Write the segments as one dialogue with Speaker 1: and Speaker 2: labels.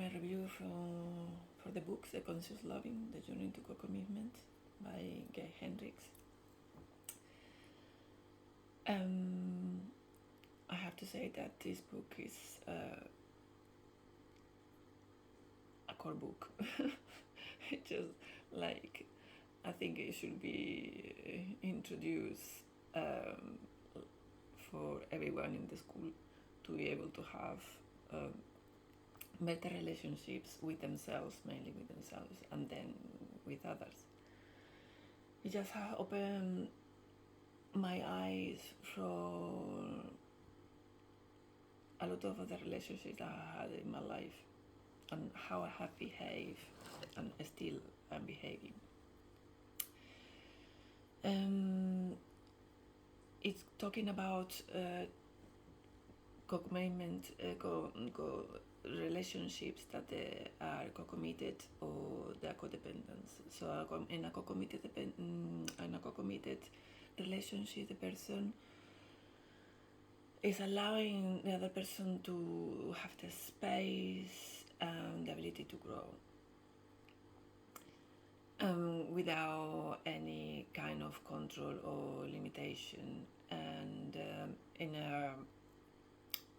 Speaker 1: my review for the book The Conscious Loving, The Journey to Co-Commitment by Gay Hendricks. I have to say that this book is a core book. It just like, I think it should be introduced for everyone in the school to be able to have better relationships with themselves, mainly with themselves, and then with others. It just has opened my eyes for a lot of other relationships that I had in my life and how I have behaved and still am behaving. It's talking about co-commitment, relationships that they are co-committed or they are codependent. So in a co-committed relationship, the person is allowing the other person to have the space and the ability to grow without any kind of control or limitation. And in a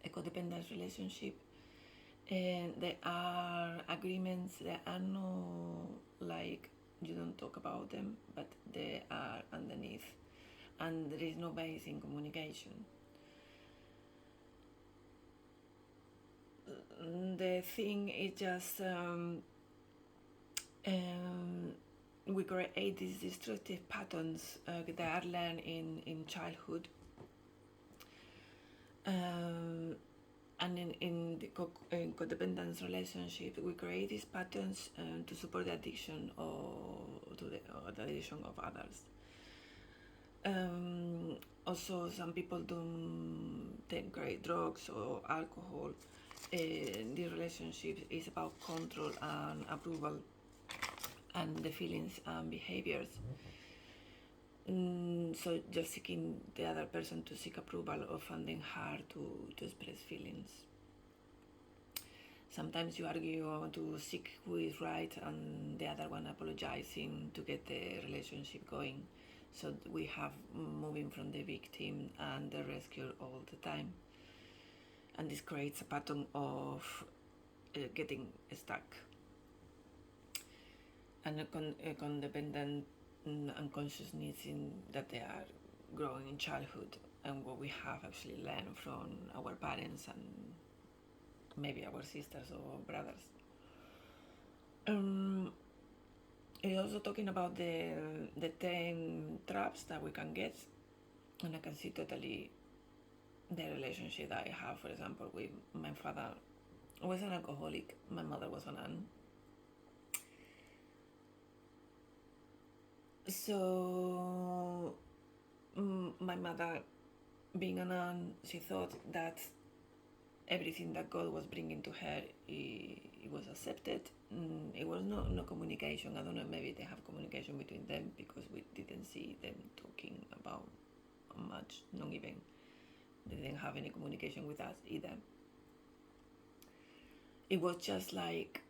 Speaker 1: codependent relationship, there are agreements, there are no, like, you don't talk about them, but they are underneath, and there is no base in communication. The thing is just we create these destructive patterns that are learned in childhood, and in the codependence relationship, we create these patterns to support the addiction or the addiction of others. Also, some people don't take great drugs or alcohol. The relationship is about control and approval and the feelings and behaviors. So just seeking the other person to seek approval or finding hard to express feelings. Sometimes you argue to seek who is right and the other one apologizing to get the relationship going. So we have moving from the victim and the rescuer all the time. And this creates a pattern of getting stuck. And a codependent unconscious needs in that they are growing in childhood, and what we have actually learned from our parents and maybe our sisters or brothers. It's also talking about the 10 traps that we can get, and I can see totally the relationship that I have, for example, with my father was an alcoholic, my mother was a nun. So my mother, being a nun, she thought that everything that God was bringing to her, it was accepted. It was no communication. I don't know, maybe they have communication between them because we didn't see them talking about much, not even. They didn't have any communication with us either. It was just like,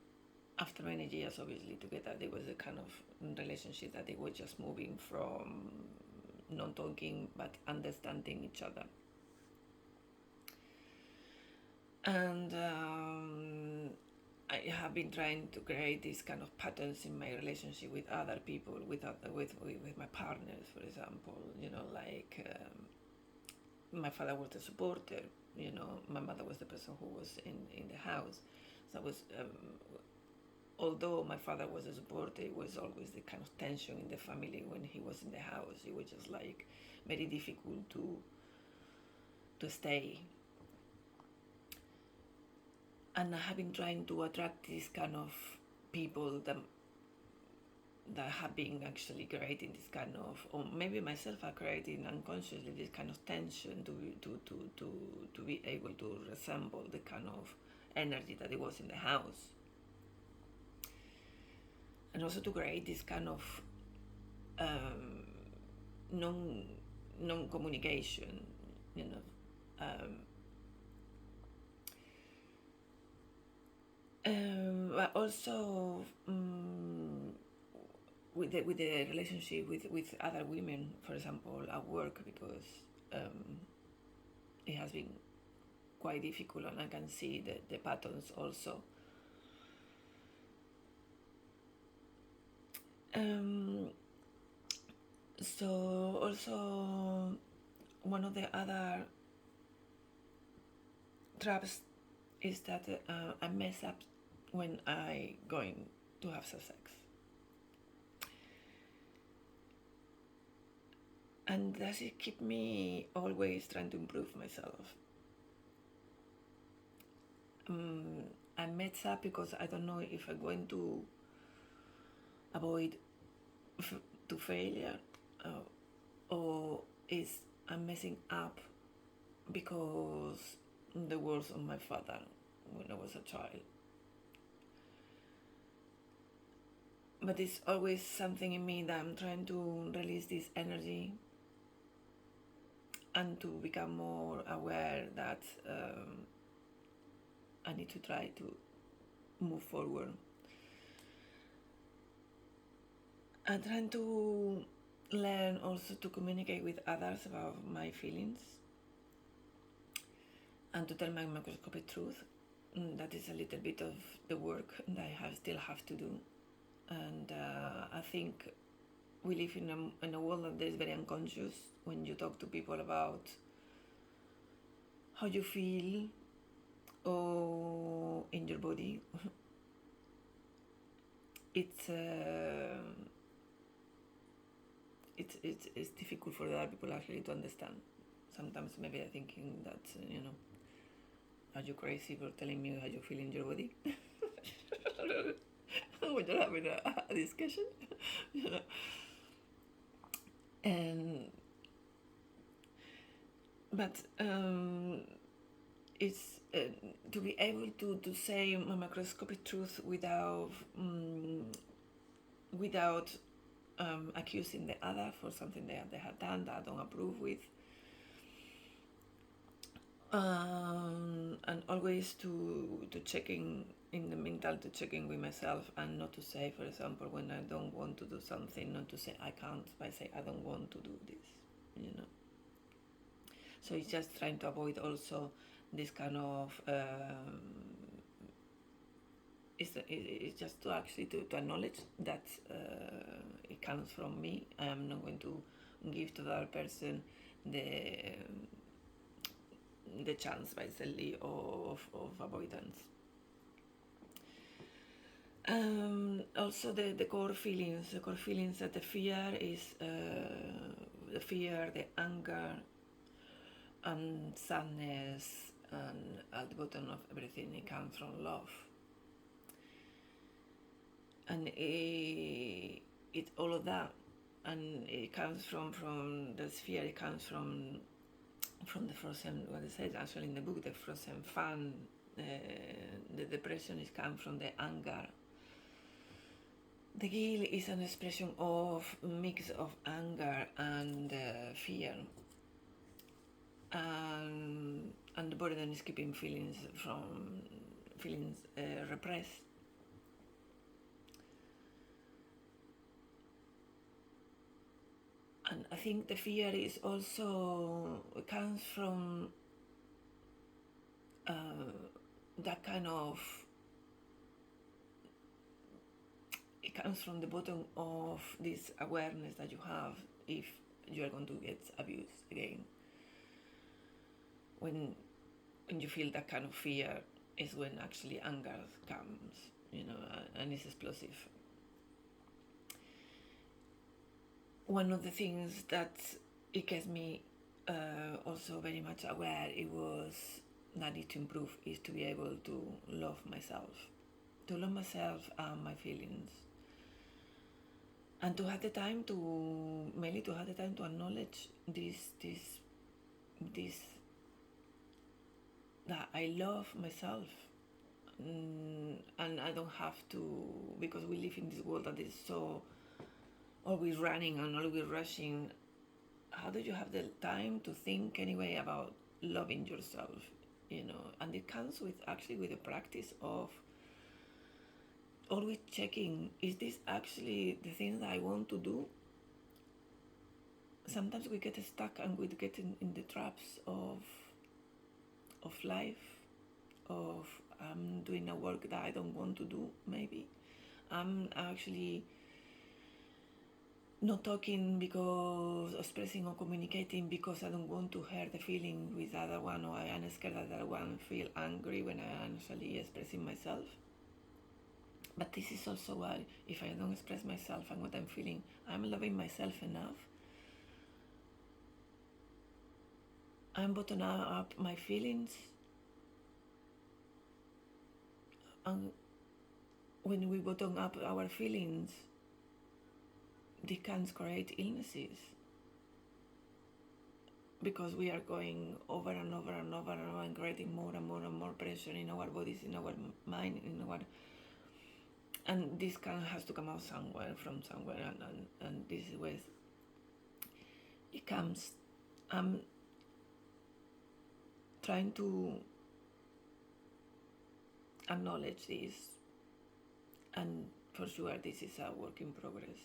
Speaker 1: after many years obviously together, there was a kind of relationship that they were just moving from not talking but understanding each other. And I have been trying to create these kind of patterns in my relationship with other people, with my partners, for example. Like my father was the supporter. My mother was the person who was in the house. So I was. Although my father was a supporter, it was always the kind of tension in the family when he was in the house. It was just like very difficult to stay. And I have been trying to attract these kind of people that have been actually creating this kind of, or maybe myself are creating unconsciously this kind of tension to be able to resemble the kind of energy that it was in the house. And also to create this kind of non-communication, but also with the relationship with other women, for example, at work, because it has been quite difficult, and I can see the patterns also. So also one of the other traps is that I mess up when I going to have sex, and does it keep me always trying to improve myself. I mess up because I don't know if I'm going to avoid to failure, or is I'm messing up because the words of my father when I was a child. But it's always something in me that I'm trying to release this energy and to become more aware that I need to try to move forward. I'm trying to learn also to communicate with others about my feelings and to tell my microscopic truth. That is a little bit of the work that I still have to do. And I think we live in a world that is very unconscious. When you talk to people about how you feel or in your body, it's difficult for other people actually to understand. Sometimes maybe they're thinking that are you crazy for telling me how you feel in your body? When you're having a discussion, and but it's to be able to say my microscopic truth without accusing the other for something they have done that I don't approve with. And always to checking in the mental, to checking with myself, and not to say, for example, when I don't want to do something, not to say I can't, but say I don't want to do this, So it's just trying to avoid also this kind of it's just to actually to acknowledge that it comes from me. I am not going to give to the other person the chance basically of avoidance. Also the core feelings that the fear is the fear, the anger and sadness, and at the bottom of everything it comes from love. And it's all of that, and it comes from the sphere. It comes from the frozen, what it says actually in the book, the frozen fan. The depression is come from the anger. The guilt is an expression of mix of anger and fear, and the burden is keeping feelings repressed. And I think the fear is also comes from that kind of. It comes from the bottom of this awareness that you have if you are going to get abused again. When you feel that kind of fear is when actually anger comes, and it's explosive. One of the things that it gets me also very much aware it was that I need to improve is to be able to love myself and my feelings, and to have the time to acknowledge this that I love myself, and I don't have to, because we live in this world that is so always running and always rushing. How do you have the time to think anyway about loving yourself? And it comes with the practice of always checking, is this actually the thing that I want to do? Sometimes we get stuck and we get in the traps of life, of I'm doing a work that I don't want to do, maybe. I'm actually not talking because expressing or communicating because I don't want to hurt the feeling with the other one, or I am scared that the other one feel angry when I am actually expressing myself. But this is also why if I don't express myself and what I'm feeling, I'm loving myself enough. I'm bottoming up my feelings, and when we bottom up our feelings, they can create illnesses because we are going over and over and over and over and creating more and more and more pressure in our bodies, in our mind, and this has to come out somewhere, from somewhere, and this is where it comes. I'm trying to acknowledge this, and for sure this is a work in progress.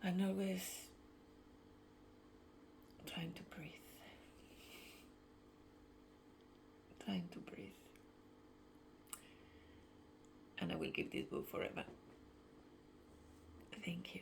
Speaker 1: And always trying to breathe. Trying to breathe. And I will keep this book forever. Thank you.